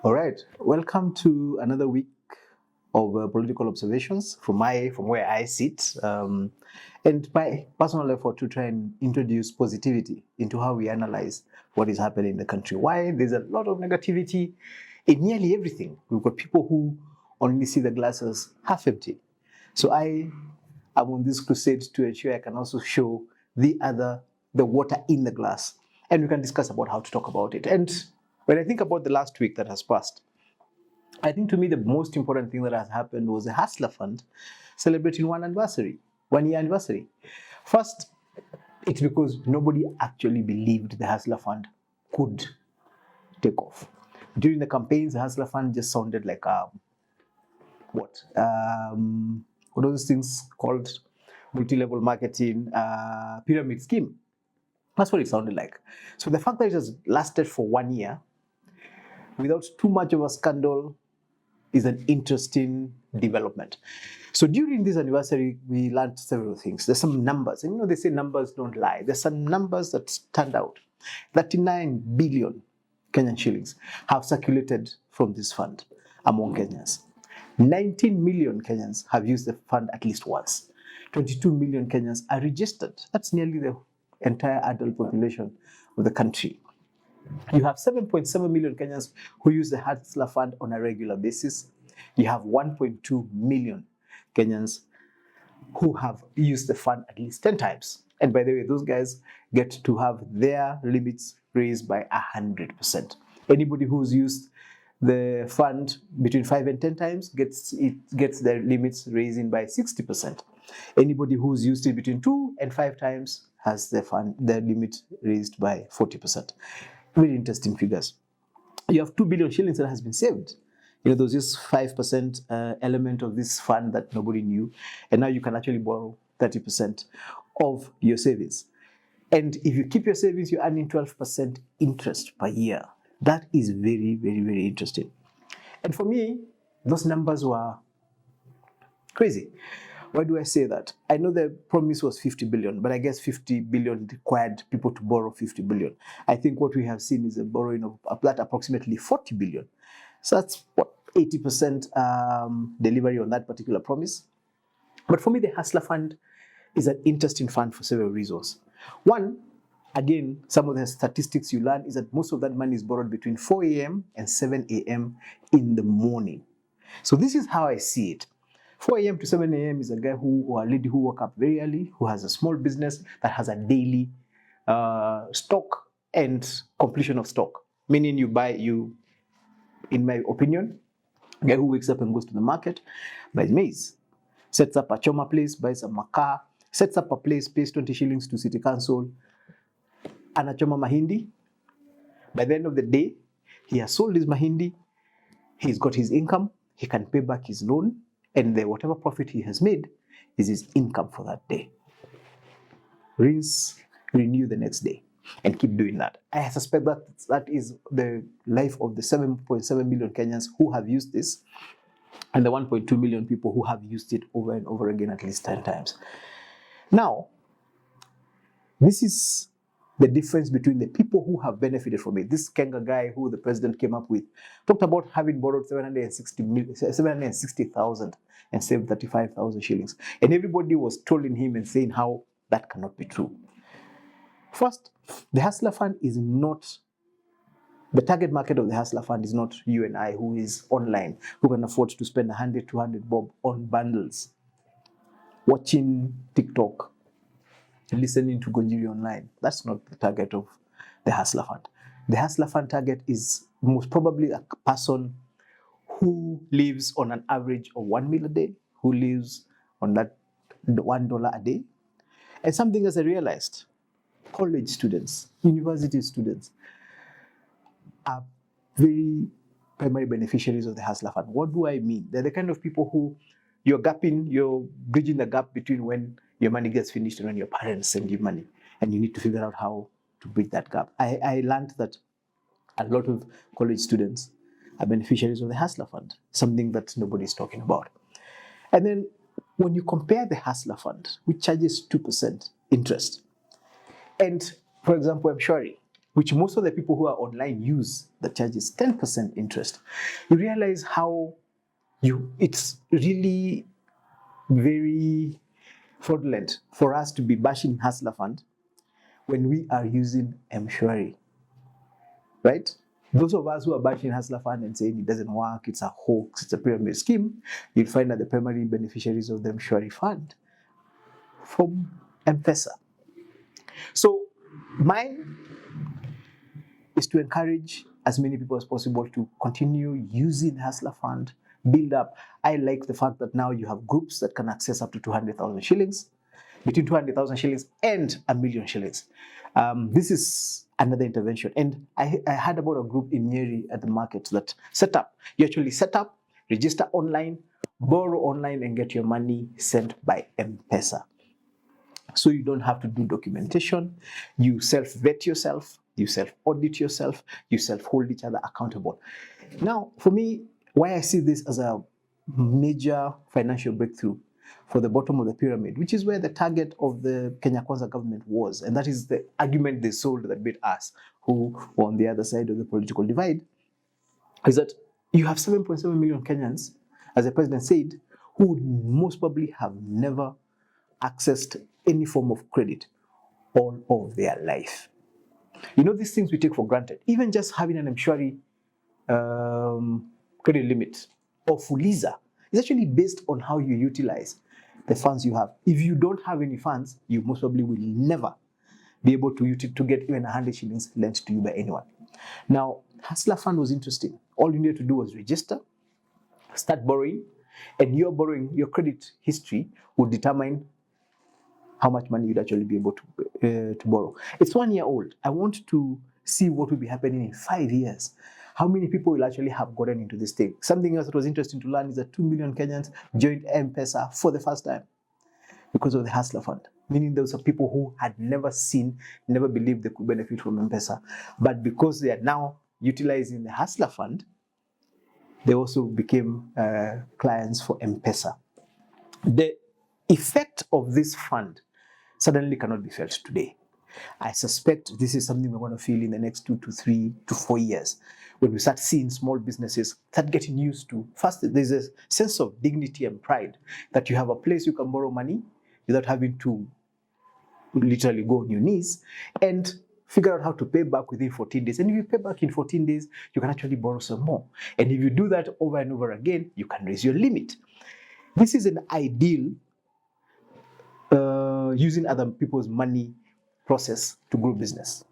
All right, welcome to another week of political observations from where I sit, and my personal effort to try and introduce positivity into how we analyze what is happening in the country. Why there's a lot of negativity in nearly everything. We've got people who only see the glasses half empty. So I am on this crusade to ensure I can also show the water in the glass, and we can discuss about how to talk about it. And when I think about the last week that has passed, I think to me the most important thing that has happened was the Hustler Fund celebrating 1 year anniversary. First, it's because nobody actually believed the Hustler Fund could take off. During the campaigns, the Hustler Fund just sounded like what are those things called? Multi-level marketing, pyramid scheme. That's what it sounded like. So the fact that it has lasted for 1 year without too much of a scandal is an interesting development. So during this anniversary, we learned several things. There's some numbers, and they say numbers don't lie. There's some numbers that stand out. 39 billion Kenyan shillings have circulated from this fund among Kenyans. 19 million Kenyans have used the fund at least once. 22 million Kenyans are registered. That's nearly the entire adult population of the country. You have 7.7 million Kenyans who use the Hustler Fund on a regular basis. You have 1.2 million Kenyans who have used the fund at least 10 times. And by the way, those guys get to have their limits raised by 100%. Anybody who's used the fund between 5 and 10 times gets their limits raised by 60%. Anybody who's used it between 2 and 5 times has their limit raised by 40%. Very interesting figures. You have 2 billion shillings that has been saved. There was this 5% element of this fund that nobody knew, and now you can actually borrow 30% of your savings. And if you keep your savings, you're earning 12% interest per year. That is very, very, very interesting. And for me, those numbers were crazy. Why do I say that? I know the promise was 50 billion, but I guess 50 billion required people to borrow 50 billion. I think what we have seen is a borrowing of that approximately 40 billion. So that's what, 80% delivery on that particular promise. But for me, the Hustler Fund is an interesting fund for several reasons. One, again, some of the statistics you learn is that most of that money is borrowed between 4 a.m. and 7 a.m. in the morning. So this is how I see it. 4 a.m. to 7 a.m. is a guy or a lady who woke up very early, who has a small business that has a daily stock and completion of stock. Meaning in my opinion, a guy who wakes up and goes to the market, buys maize, sets up a choma place, buys a makaa, sets up a place, pays 20 shillings to city council, anachoma mahindi. By the end of the day, he has sold his mahindi, he's got his income, he can pay back his loan, and whatever profit he has made is his income for that day. Rinse, renew the next day, and keep doing that. I suspect that is the life of the 7.7 million Kenyans who have used this, and the 1.2 million people who have used it over and over again at least 10 times. Now, this is the difference between the people who have benefited from it. This Kenga guy who the president came up with talked about having borrowed 760,000 and saved 35,000 shillings. And everybody was trolling him and saying how that cannot be true. First, the Hustler Fund is not, the target market of the Hustler Fund is not you and I, who is online, who can afford to spend 100, 200 bob on bundles, watching TikTok, listening to Gonjiri online. That's not the target of the Hustler Fund. The Hustler Fund target is most probably a person who lives on an average of 1 meal a day, who lives on that $1 a day. And something else I realized, college students, university students are very primary beneficiaries of the Hustler Fund. What do I mean? They're the kind of people who you're bridging the gap between when your money gets finished and when your parents send you money, and you need to figure out how to bridge that gap. I learned that a lot of college students are beneficiaries of the Hustler Fund, something that nobody's talking about. And then when you compare the Hustler Fund, which charges 2% interest, and for example, M-Shwari, which most of the people who are online use, that charges 10% interest, you realize how it's really very fraudulent for us to be bashing Hustler Fund when we are using Mshwari, right? Those of us who are bashing Hustler Fund and saying it doesn't work, it's a hoax, it's a pyramid scheme, you'll find that the primary beneficiaries of the Mshwari Fund from M-Pesa. So mine is to encourage as many people as possible to continue using Hustler Fund, build up. I like the fact that now you have groups that can access up to 200,000 shillings, between 200,000 shillings and 1,000,000 shillings. This is another intervention. And I heard about a group in Nyeri at the market that set up. You actually set up, register online, borrow online, and get your money sent by M-Pesa. So you don't have to do documentation. You self-vet yourself, you self-audit yourself, you self-hold each other accountable. Now, for me, why I see this as a major financial breakthrough for the bottom of the pyramid, which is where the target of the Kenya Kwanza government was, and that is the argument they sold that bit us, who were on the other side of the political divide, is that you have 7.7 million Kenyans, as the president said, who would most probably have never accessed any form of credit all of their life. You know, these things we take for granted. Even just having an Mshwari credit limit or Fuliza is actually based on how you utilize the funds you have. If you don't have any funds, you most probably will never be able to get even 100 shillings lent to you by anyone. Now, Hustler Fund was interesting. All you needed to do was register, start borrowing, and your credit history would determine how much money you'd actually be able to borrow. It's 1 year old. I want to see what will be happening in 5 years. How many people will actually have gotten into this thing? Something else that was interesting to learn is that 2 million Kenyans joined M-Pesa for the first time because of the Hustler Fund. Meaning those are people who had never believed they could benefit from M-Pesa. But because they are now utilizing the Hustler Fund, they also became clients for M-Pesa. The effect of this fund suddenly cannot be felt today. I suspect this is something we're going to feel in the next 2 to 3 to 4 years when we start seeing small businesses start getting used to. First, there's a sense of dignity and pride that you have a place you can borrow money without having to literally go on your knees and figure out how to pay back within 14 days. And if you pay back in 14 days, you can actually borrow some more. And if you do that over and over again, you can raise your limit. This is an ideal using other people's money process to grow business.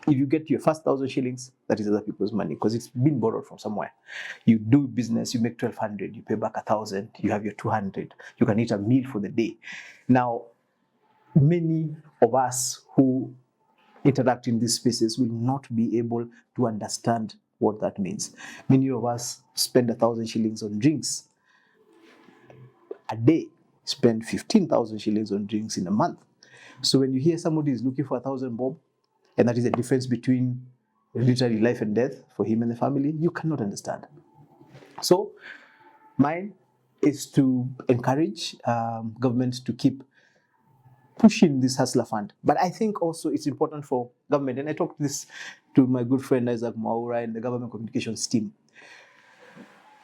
If you get your first 1,000 shillings, that is other people's money because it's been borrowed from somewhere. You do business, you make 1,200, you pay back 1,000, you have your 200, you can eat a meal for the day. Now, many of us who interact in these spaces will not be able to understand what that means. Many of us spend 1,000 shillings on drinks a day, spend 15,000 shillings on drinks in a month. So when you hear somebody is looking for 1,000 bob, and that is the difference between literally life and death for him and the family, you cannot understand. So mine is to encourage government to keep pushing this Hustler Fund. But I think also it's important for government, and I talked this to my good friend Isaac Maura and the government communications team.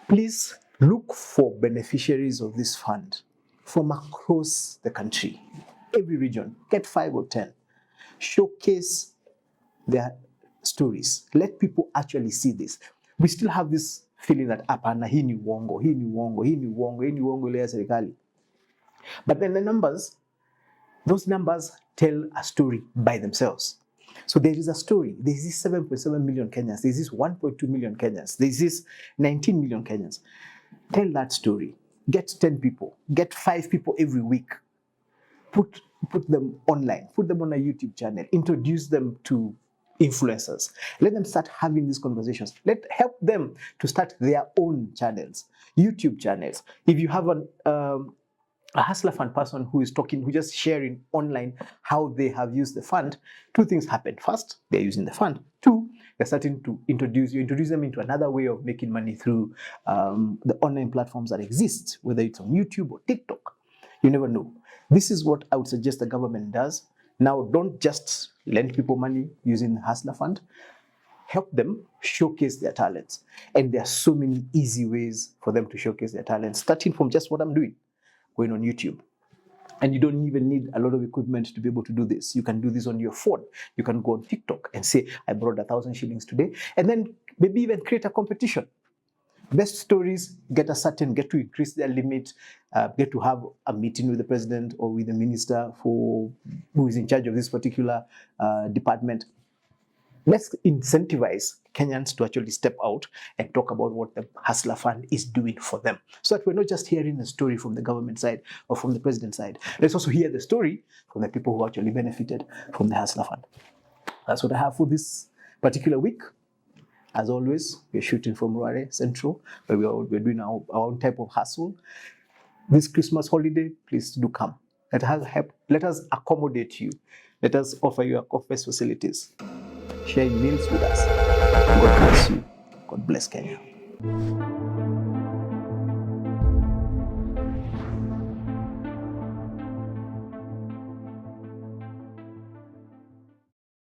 Please look for beneficiaries of this fund from across the country, every region. Get 5 or 10. Showcase their stories. Let people actually see this. We still have this feeling that hapana, hii ni uongo, hii ni uongo, hii ni uongo, hii ni uongo ile ya serikali. But then the numbers, those numbers tell a story by themselves. So there is a story. There is this 7.7 million Kenyans. There is this 1.2 million Kenyans. There is this 19 million Kenyans. Tell that story. Get 10 people. Get 5 people every week. Put them online. Put them on a YouTube channel. Introduce them to influencers. Let them start having these conversations. Help them to start their own channels, YouTube channels. If you have a Hustler Fund person who is talking, who just sharing online how they have used the fund, 2 things happen. First, they're using the fund. 2, they're starting to introduce them into another way of making money through the online platforms that exist, whether it's on YouTube or TikTok. You never know. This is what I would suggest the government does. Now, don't just lend people money using the Hustler Fund. Help them showcase their talents. And there are so many easy ways for them to showcase their talents, starting from just what I'm doing, going on YouTube. And you don't even need a lot of equipment to be able to do this. You can do this on your phone. You can go on TikTok and say, I borrowed 1,000 shillings today. And then maybe even create a competition. Best stories get to increase their limit, get to have a meeting with the president or with the minister who is in charge of this particular department. Let's incentivize Kenyans to actually step out and talk about what the Hustler Fund is doing for them, so that we're not just hearing the story from the government side or from the president's side. Let's also hear the story from the people who actually benefited from the Hustler Fund. That's what I have for this particular week. As always, we're shooting from Rware Central, where we're doing our own type of hustle. This Christmas holiday, please do come. Let us accommodate you. Let us offer you our office facilities. Share meals with us. God bless you. God bless Kenya.